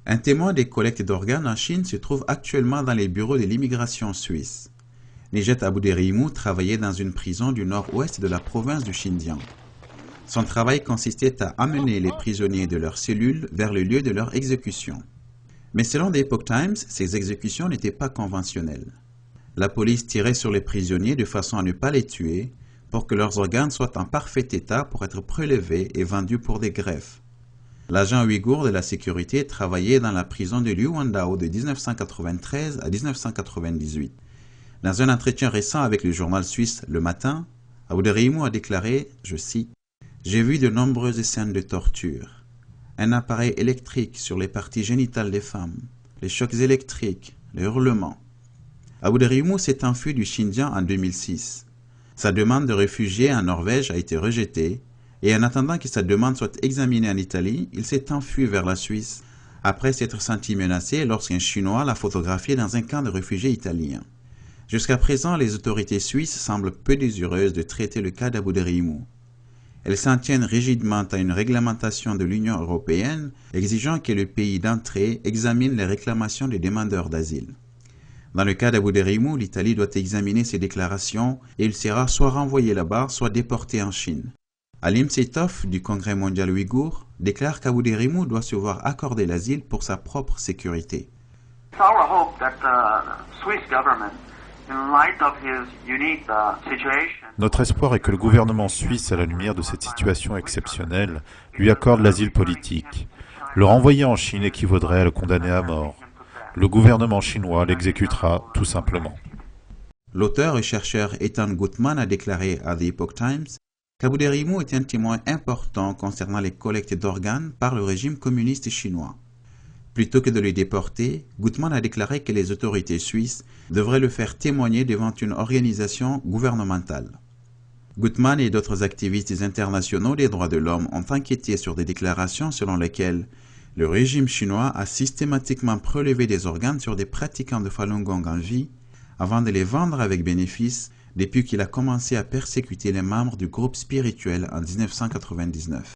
Un témoin des collectes d'organes en Chine se trouve actuellement dans les bureaux de l'immigration suisse. Nejet Abouderihimou travaillait dans une prison du nord-ouest de la province du Xinjiang. Son travail consistait à amener les prisonniers de leurs cellules vers le lieu de leur exécution. Mais selon The Epoch Times, ces exécutions n'étaient pas conventionnelles. La police tirait sur les prisonniers de façon à ne pas les tuer, pour que leurs organes soient en parfait état pour être prélevés et vendus pour des greffes. L'agent ouïghour de la sécurité travaillait dans la prison de Liuwandao de 1993 à 1998. Dans un entretien récent avec le journal suisse Le Matin, Abouderihimou a déclaré, je cite, « J'ai vu de nombreuses scènes de torture. Un appareil électrique sur les parties génitales des femmes, les chocs électriques, les hurlements. » Abouderihimou s'est enfui du Xinjiang en 2006. Sa demande de réfugié en Norvège a été rejetée et en attendant que sa demande soit examinée en Italie, il s'est enfui vers la Suisse après s'être senti menacé lorsqu'un Chinois l'a photographié dans un camp de réfugiés italiens. Jusqu'à présent, les autorités suisses semblent peu désireuses de traiter le cas d'Abouderihimou. Elles s'en tiennent rigidement à une réglementation de l'Union européenne exigeant que le pays d'entrée examine les réclamations des demandeurs d'asile. Dans le cas d'Abouderihimou, l'Italie doit examiner ses déclarations et il sera soit renvoyé là-bas, soit déporté en Chine. Alim Seitov du Congrès mondial ouïghour déclare qu'Abouderihimou doit se voir accorder l'asile pour sa propre sécurité. Notre espoir est que le gouvernement suisse, à la lumière de cette situation exceptionnelle, lui accorde l'asile politique. Le renvoyer en Chine équivaudrait à le condamner à mort. Le gouvernement chinois l'exécutera tout simplement. L'auteur et chercheur Ethan Gutmann a déclaré à The Epoch Times qu'Abouderihimou est un témoin important concernant les collectes d'organes par le régime communiste chinois. Plutôt que de le déporter, Gutmann a déclaré que les autorités suisses devraient le faire témoigner devant une organisation gouvernementale. Gutmann et d'autres activistes internationaux des droits de l'homme ont enquêté sur des déclarations selon lesquelles le régime chinois a systématiquement prélevé des organes sur des pratiquants de Falun Gong en vie avant de les vendre avec bénéfice depuis qu'il a commencé à persécuter les membres du groupe spirituel en 1999.